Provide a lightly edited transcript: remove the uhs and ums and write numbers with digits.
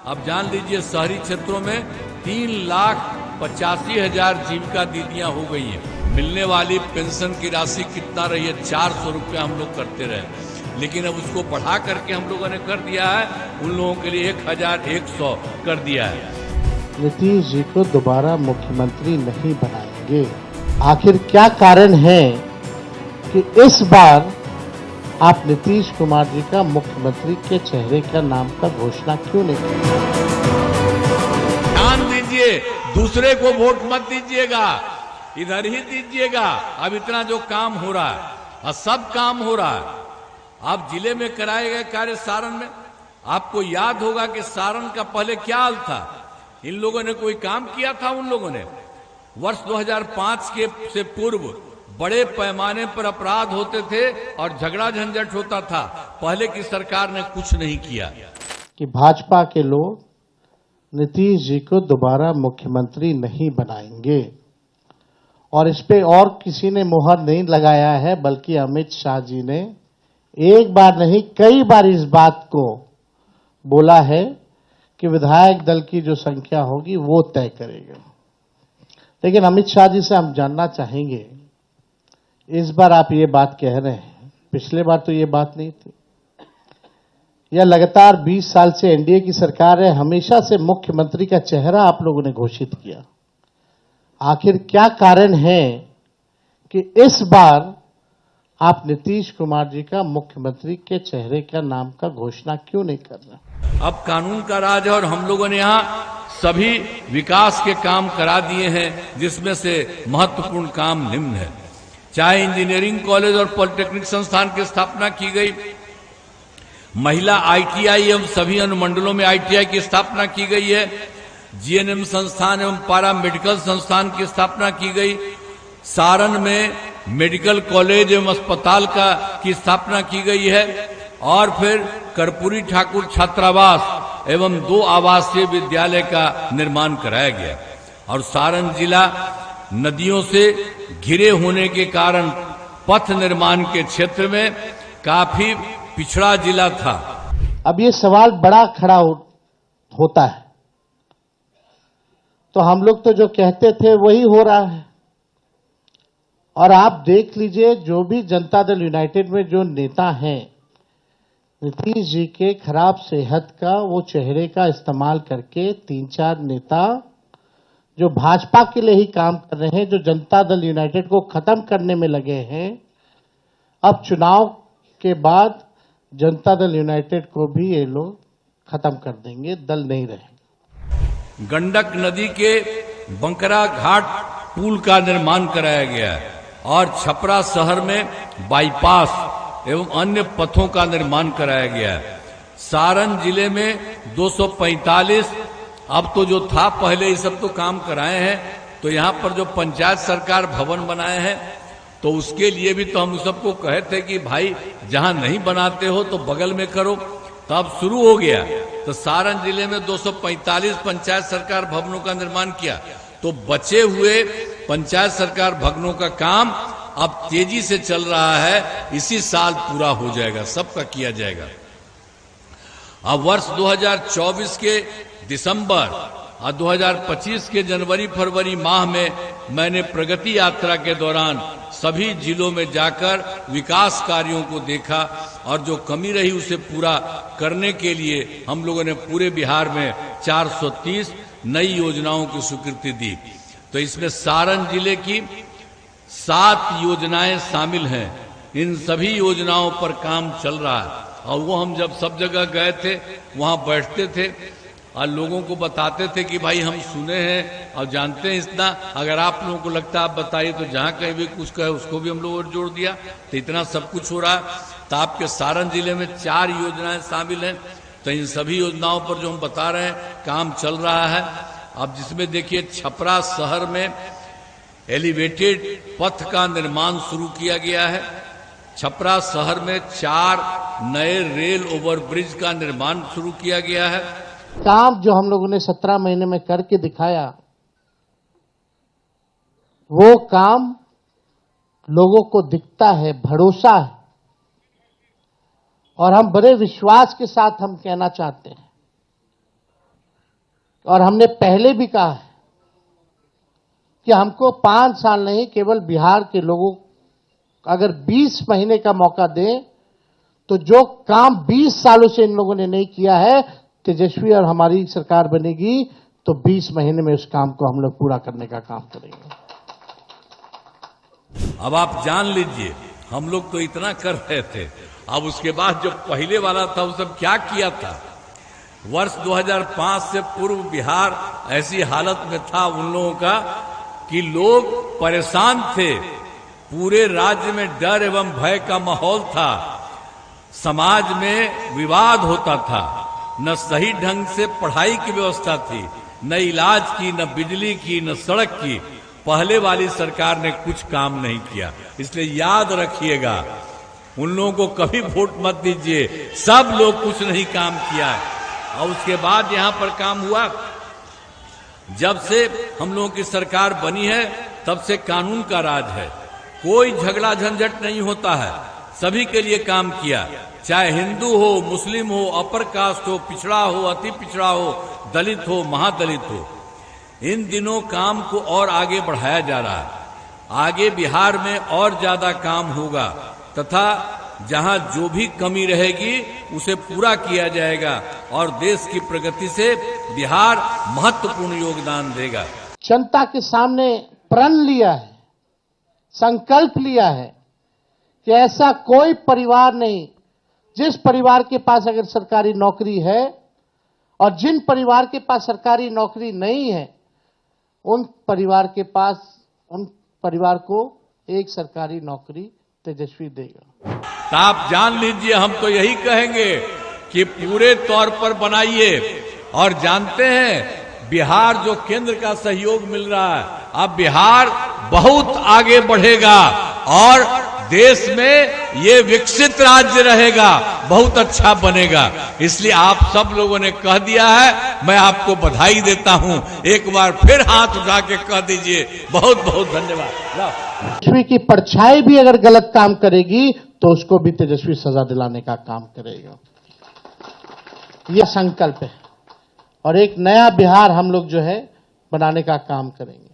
अब जान लीजिए शहरी क्षेत्रों में 3,85,000 जीविका दीदियां हो गई हैं। मिलने वाली पेंशन की राशि कितना रही है? 400 रुपया हम लोग करते रहे, लेकिन अब उसको बढ़ा करके हम लोगों ने कर दिया है, उन लोगों के लिए 1,100 कर दिया है। नीतीश जी को दोबारा मुख्यमंत्री नहीं बनाएंगे। आखिर क्या कारण है कि इस बार आप नीतीश कुमार जी का मुख्यमंत्री के चेहरे का नाम का घोषणा क्यों नहीं की? ध्यान दीजिए, दूसरे को वोट मत दीजिएगा, इधर ही दीजिएगा। अब इतना जो काम हो रहा है और सब काम हो रहा है, आप जिले में कराए गए कार्य सारण में, आपको याद होगा कि सारण का पहले क्या हाल था। इन लोगों ने कोई काम किया था? उन लोगों ने वर्ष 2005 से पूर्व बड़े पैमाने पर अपराध होते थे और झगड़ा झंझट होता था। पहले की सरकार ने कुछ नहीं किया। कि भाजपा के लोग नीतीश जी को दोबारा मुख्यमंत्री नहीं बनाएंगे और इस पे और किसी ने मुहर नहीं लगाया है, बल्कि अमित शाह जी ने एक बार नहीं कई बार इस बात को बोला है कि विधायक दल की जो संख्या होगी वो तय करेगा। लेकिन अमित शाह जी से हम जानना चाहेंगे, इस बार आप ये बात कह रहे हैं, पिछले बार तो ये बात नहीं थी। यह लगातार 20 साल से एनडीए की सरकार है, हमेशा से मुख्यमंत्री का चेहरा आप लोगों ने घोषित किया। आखिर क्या कारण है कि इस बार आप नीतीश कुमार जी का मुख्यमंत्री के चेहरे का नाम का घोषणा क्यों नहीं कर रहे? अब कानून का राज है और हम लोगों ने यहाँ सभी विकास के काम करा दिए हैं, जिसमें से महत्वपूर्ण काम निम्न है। चाहे इंजीनियरिंग कॉलेज और पॉलिटेक्निक संस्थान की स्थापना की गई, महिला आईटीआई एवं सभी अनुमंडलों में आईटीआई की स्थापना की गई है, जीएनएम संस्थान एवं पारा मेडिकल संस्थान की स्थापना की गई, सारण में मेडिकल कॉलेज एवं अस्पताल की स्थापना की गई है, और फिर कर्पूरी ठाकुर छात्रावास एवं 2 आवासीय विद्यालय का निर्माण कराया गया। और सारण जिला नदियों से घिरे होने के कारण पथ निर्माण के क्षेत्र में काफी पिछड़ा जिला था। अब ये सवाल बड़ा खड़ा होता है, तो हम लोग तो जो कहते थे वही हो रहा है। और आप देख लीजिए, जो भी जनता दल यूनाइटेड में जो नेता हैं, नीतीश जी के खराब सेहत का वो चेहरे का इस्तेमाल करके 3-4 नेता जो भाजपा के लिए ही काम कर रहे हैं, जो जनता दल यूनाइटेड को खत्म करने में लगे हैं, अब चुनाव के बाद जनता दल यूनाइटेड को भी ये लोग खत्म कर देंगे, दल नहीं रहेगा। गंडक नदी के बंकरा घाट पुल का निर्माण कराया गया है और छपरा शहर में बाईपास एवं अन्य पथों का निर्माण कराया गया है। सारण जिले में 245, अब तो जो था पहले ये सब तो काम कराए हैं, तो यहाँ पर जो पंचायत सरकार भवन बनाए हैं, तो उसके लिए भी तो हम सबको कहे थे कि भाई जहां नहीं बनाते हो तो बगल में करो, तो अब शुरू हो गया। तो सारण जिले में 245 पंचायत सरकार भवनों का निर्माण किया, तो बचे हुए पंचायत सरकार भवनों का काम अब तेजी से चल रहा है, इसी साल पूरा हो जाएगा, सबका किया जाएगा। अब वर्ष 2024 के दिसंबर और 2025 के जनवरी-फरवरी माह में मैंने प्रगति यात्रा के दौरान सभी जिलों में जाकर विकास कार्यों को देखा और जो कमी रही उसे पूरा करने के लिए हम लोगों ने पूरे बिहार में 430 नई योजनाओं की स्वीकृति दी। तो इसमें सारण जिले की 7 योजनाएं शामिल हैं। इन सभी योजनाओं पर काम चल रहा है और वो हम जब सब जगह गए थे वहां बैठते थे और लोगों को बताते थे कि भाई हम सुने हैं और जानते हैं इतना, अगर आप लोगों को लगता है आप बताइए, तो जहां कहीं भी कुछ कहे उसको भी हम लोगों ने जोड़ दिया। तो इतना सब कुछ हो रहा है। तो आपके सारण जिले में 4 योजनाएं शामिल हैं। तो इन सभी योजनाओं पर जो हम बता रहे हैं काम चल रहा है। अब जिसमें देखिए छपरा शहर में एलिवेटेड पथ का निर्माण शुरू किया गया है। छपरा शहर में 4 नए रेल ओवरब्रिज का निर्माण शुरू किया गया है। काम जो हम लोगों ने 17 महीने में करके दिखाया, वो काम लोगों को दिखता है, भरोसा है। और हम बड़े विश्वास के साथ हम कहना चाहते हैं और हमने पहले भी कहा है कि हमको 5 साल नहीं, केवल बिहार के लोगों अगर 20 महीने का मौका दें तो जो काम 20 सालों से इन लोगों ने नहीं किया है, तेजस्वी और हमारी सरकार बनेगी तो 20 महीने में उस काम को हम लोग पूरा करने का काम करेंगे। अब आप जान लीजिए, हम लोग तो इतना कर रहे थे, अब उसके बाद जो पहले वाला था वो सब क्या किया था। वर्ष 2005 से पूर्व बिहार ऐसी हालत में था उन लोगों का कि लोग परेशान थे, पूरे राज्य में डर एवं भय का माहौल था, समाज में विवाद होता था, न सही ढंग से पढ़ाई की व्यवस्था थी, न इलाज की, न बिजली की, न सड़क की। पहले वाली सरकार ने कुछ काम नहीं किया। इसलिए याद रखिएगा, उन लोगों को कभी वोट मत दीजिए, सब लोग कुछ नहीं काम किया है। और उसके बाद यहां पर काम हुआ, जब से हम लोगों की सरकार बनी है तब से कानून का राज है, कोई झगड़ा झंझट नहीं होता है, सभी के लिए काम किया, चाहे हिंदू हो, मुस्लिम हो, अपर कास्ट हो, पिछड़ा हो, अति पिछड़ा हो, दलित हो, महादलित हो। इन दिनों काम को और आगे बढ़ाया जा रहा है, आगे बिहार में और ज्यादा काम होगा तथा जहां जो भी कमी रहेगी उसे पूरा किया जाएगा और देश की प्रगति से बिहार महत्वपूर्ण योगदान देगा। जनता के सामने प्रण लिया है, संकल्प लिया है कि ऐसा कोई परिवार नहीं, जिस परिवार के पास अगर सरकारी नौकरी है और जिन परिवार के पास सरकारी नौकरी नहीं है, उन परिवार को एक सरकारी नौकरी तेजस्वी देगा। तो आप जान लीजिए, हम तो यही कहेंगे कि पूरे तौर पर बनाइए। और जानते हैं, बिहार जो केंद्र का सहयोग मिल रहा है, अब बिहार बहुत आगे बढ़ेगा और देश में ये विकसित राज्य रहेगा, बहुत अच्छा बनेगा। इसलिए आप सब लोगों ने कह दिया है, मैं आपको बधाई देता हूं। एक बार फिर हाथ उठा के कह दीजिए, बहुत बहुत धन्यवाद। तेजस्वी की परछाई भी अगर गलत काम करेगी तो उसको भी तेजस्वी सजा दिलाने का काम करेगा। यह संकल्प है और एक नया बिहार हम लोग जो है बनाने का काम करेंगे।